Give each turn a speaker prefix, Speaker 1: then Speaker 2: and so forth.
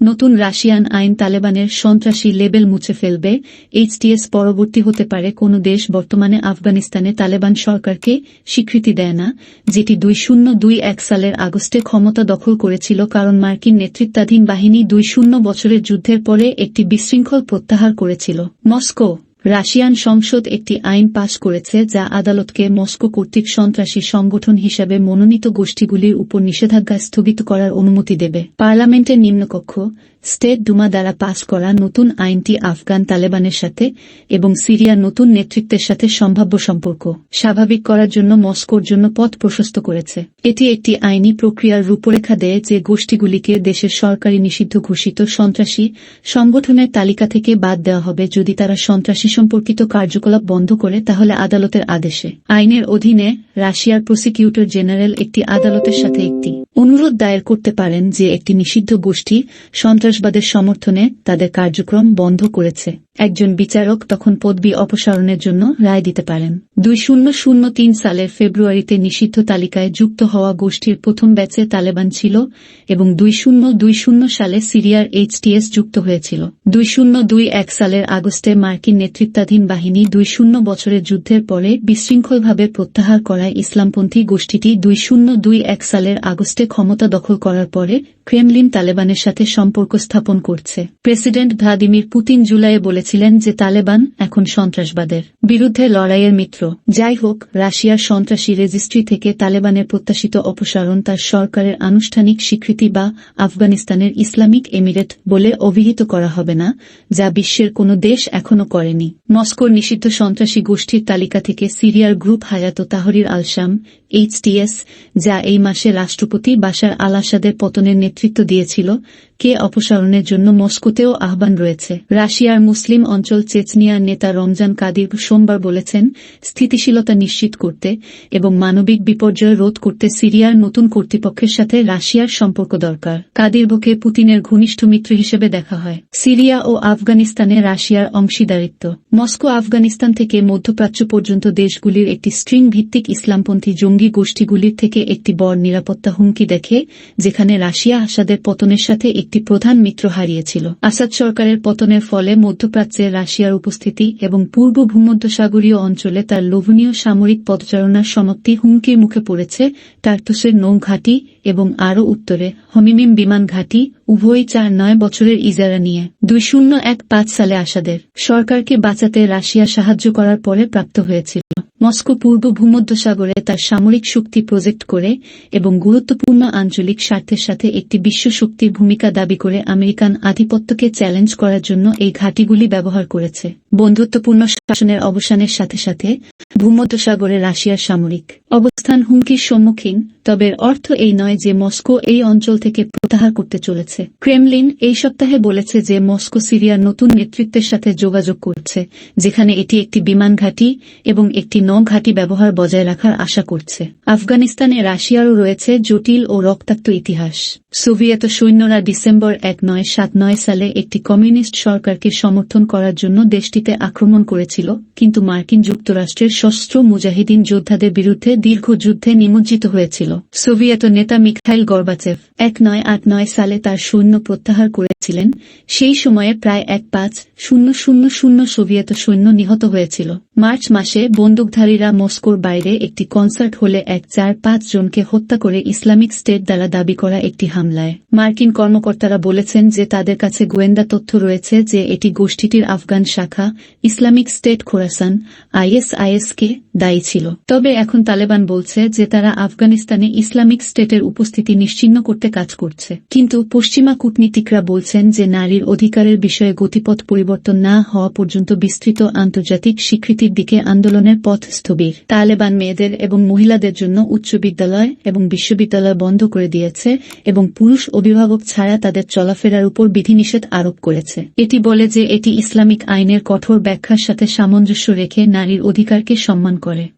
Speaker 1: নতুন রাশিয়ান আইন তালেবানের সন্ত্রাসী লেবেল মুছে ফেলবে। এইচটিএস পরবর্তী হতে পারে কোনো দেশ বর্তমানে আফগানিস্তানে তালেবান সরকারকে স্বীকৃতি দেয় না, যেটি 2021 সালের আগস্টে ক্ষমতা দখল করেছিল কারণ মার্কিন নেতৃত্বাধীন বাহিনী 20 বছরের যুদ্ধের পরে একটি বিশৃঙ্খল প্রত্যাহার করেছিল। মস্কো রাশিয়ান সংসদ একটি আইন পাস করেছে যা আদালতকে মস্কো কর্তৃক সন্ত্রাসী সংগঠন হিসাবে মনোনীত গোষ্ঠীগুলির উপর নিষেধাজ্ঞা স্থগিত করার অনুমতি দেবে। পার্লামেন্টের নিম্নকক্ষ স্টেট ডুমা দ্বারা পাস করা নতুন আইনটি আফগান তালেবানের সাথে এবং সিরিয়ার নতুন নেতৃত্বের সাথে সম্ভাব্য সম্পর্ক স্বাভাবিক করার জন্য মস্কোর জন্য পথ প্রশস্ত করেছে। এটি একটি আইনি প্রক্রিয়ার রূপরেখা দেয় যে গোষ্ঠীগুলিকে দেশের সরকারি নিষিদ্ধ ঘোষিত সন্ত্রাসী সংগঠনের তালিকা থেকে বাদ দেওয়া হবে যদি তারা সন্ত্রাসী সম্পর্কিত কার্যকলাপ বন্ধ করে, তাহলে আদালতের আদেশে। আইনের অধীনে রাশিয়ার প্রসিকিউটর জেনারেল একটি আদালতের সাথে একটি অনুরোধ দায়ের করতে পারেন যে একটি নিষিদ্ধ গোষ্ঠী সন্ত্রাসবাদের সমর্থনে তাদের কার্যক্রম বন্ধ করেছে। একজন বিচারক তখন পদবি অপসারণের জন্য রায় দিতে পারেন। 2003 সালের ফেব্রুয়ারিতে নিষিদ্ধ তালিকায় যুক্ত হওয়া গোষ্ঠীর প্রথম ব্যাচে তালেবান ছিল এবং 2020 সালে সিরিয়ার এইচটিএস যুক্ত হয়েছিল। 2021 সালের আগস্টে মার্কিন নেতৃত্বাধীন বাহিনী 20 বছরের যুদ্ধের পরে বিশৃঙ্খলভাবে প্রত্যাহার করায় ইসলামপন্থী গোষ্ঠীটি 2021 সালের আগস্টে ক্ষমতা দখল করার পরে ক্রেমলিন তালেবানের সাথে সম্পর্ক স্থাপন করছে। প্রেসিডেন্ট ভ্লাদিমির পুতিন জুলাইয়ে বলেছিলেন যে তালেবান এখন সন্ত্রাসবাদের বিরুদ্ধে লড়াইয়ের মিত্র। যাই হোক, রাশিয়ার সন্ত্রাসী রেজিস্ট্রি থেকে তালেবানের প্রত্যাশিত অপসারণ তার সরকারের আনুষ্ঠানিক স্বীকৃতি বা আফগানিস্তানের ইসলামিক এমিরেট বলে অভিহিত করা হবে না, যা বিশ্বের কোনো দেশ এখনও করেনি। মস্কোর নিষিদ্ধ সন্ত্রাসী গোষ্ঠীর তালিকা থেকে সিরিয়ার গ্রুপ হায়াত তাহরির আল-শাম এইচটিএস, যা এই মাসে রাষ্ট্রপতি বাশার আল আসাদের পতনের নেতৃত্ব দিয়েছিল, কে অপসারণের জন্য মস্কোতেও আহ্বান রয়েছে। রাশিয়ার মুসলিম অঞ্চল চেচনিয়ার নেতা রমজান কাদির সোমবার বলেছেন, স্থিতিশীলতা নিশ্চিত করতে এবং মানবিক বিপর্যয় রোধ করতে সিরিয়ার নতুন কর্তৃপক্ষের সাথে রাশিয়ার সম্পর্ক দরকার। কাদিরভকে পুতিনের ঘনিষ্ঠ মিত্র হিসেবে দেখা হয়। সিরিয়া ও আফগানিস্তানে রাশিয়ার অংশীদারিত্ব। মস্কো আফগানিস্তান থেকে মধ্যপ্রাচ্য পর্যন্ত দেশগুলির একটি স্ট্রিং ভিত্তিক ইসলামপন্থী জঙ্গি গোষ্ঠীগুলির থেকে একটি বড় নিরাপত্তা হুমকি দেখে, যেখানে রাশিয়া আসাদের পতনের সাথে একটি প্রধান মিত্র হারিয়েছিল। আসাদ সরকারের পতনের ফলে মধ্যপ্রাচ্যে রাশিয়ার উপস্থিতি এবং পূর্ব ভূমধ্যসাগরীয় অঞ্চলে তার লোভনীয় সামরিক পদচারণার সমাপ্তি হুমকির মুখে পড়েছে। টার্তুসের নৌ ঘাঁটি এবং আরও উত্তরে হমিমিম বিমান ঘাঁটি উভয়ই 4-9 বছরের ইজারা নিয়ে 2015 সালে আসাদের সরকারকে বাঁচাতে রাশিয়া সাহায্য করার পরে প্রাপ্ত হয়েছিল। মস্কো পূর্ব ভূমধ্যসাগরে তার সামরিক শক্তি প্রজেক্ট করে এবং গুরুত্বপূর্ণ আঞ্চলিক স্বার্থের সাথে একটি বিশ্ব শক্তির ভূমিকা দাবি করে আমেরিকান আধিপত্যকে চ্যালেঞ্জ করার জন্য এই ঘাঁটিগুলি ব্যবহার করেছে। বন্ধুত্বপূর্ণ শাসনের অবসানের সাথে সাথে ভূমধ্যসাগরে রাশিয়ার সামরিক অবস্থান হুমকির সম্মুখীন, তবে অর্থ এই নয় যে মস্কো এই অঞ্চল থেকে প্রত্যাহার করতে চলেছে। ক্রেমলিন এই সপ্তাহে বলেছে যে মস্কো সিরিয়ার নতুন নেতৃত্বের সাথে যোগাযোগ করছে, যেখানে এটি একটি বিমান ঘাঁটি এবং একটি নৌ ঘাঁটি ব্যবহার বজায় রাখার আশা করছে। আফগানিস্তানে রাশিয়ারও রয়েছে জটিল ও রক্তাক্ত ইতিহাস। সোভিয়েত সৈন্যরা ডিসেম্বর 1979 সালে একটি কমিউনিস্ট সরকারকে সমর্থন করার জন্য দেশটিতে আক্রমণ করেছিল, কিন্তু মার্কিন যুক্তরাষ্ট্রের সশস্ত্র মুজাহিদিন যোদ্ধাদের বিরুদ্ধে দীর্ঘ যুদ্ধে নিমজ্জিত হয়েছিল। সোভিয়েত নেতা মিখাইল গর্বাচেভ 1989 সালে তার সৈন্য প্রত্যাহার করেছিলেন। সেই সময়ে প্রায় 1,5,000 সোভিয়েত সৈন্য নিহত হয়েছিল। মার্চ মাসে বন্দুকধারীরা মস্কোর বাইরে একটি কনসার্ট হলে 4-5 জনকে হত্যা করে ইসলামিক স্টেট দ্বারা দাবি করা একটি হামলায়। মার্কিন কর্মকর্তারা বলেছেন যে তাদের কাছে গোয়েন্দা তথ্য রয়েছে যে এটি গোষ্ঠীটির আফগান শাখা ইসলামিক স্টেট খোরাসান ISIS-কে দায়ী ছিল। তবে এখন তালেবান বলছে যে তারা আফগানিস্তানে ইসলামিক স্টেটের উপস্থিতি নিশ্চিহ্ন করতে কাজ করছে। কিন্তু পশ্চিমা কূটনীতিকরা বলছেন যে নারীর অধিকারের বিষয়ে গতিপথ পরিবর্তন না হওয়া পর্যন্ত বিস্তৃত আন্তর্জাতিক স্বীকৃতির দিকে আন্দোলনের পথ স্থবির। তালেবান মেয়েদের এবং মহিলাদের জন্য উচ্চ বিদ্যালয় এবং বিশ্ববিদ্যালয় বন্ধ করে দিয়েছে এবং পুরুষ অভিভাবক ছাড়া তাদের চলাফেরার উপর বিধিনিষেধ আরোপ করেছে। এটি বলে যে এটি ইসলামিক আইনের কঠোর ব্যাখ্যার সাথে সামঞ্জস্য রেখে নারীর অধিকারকে সম্মান করে।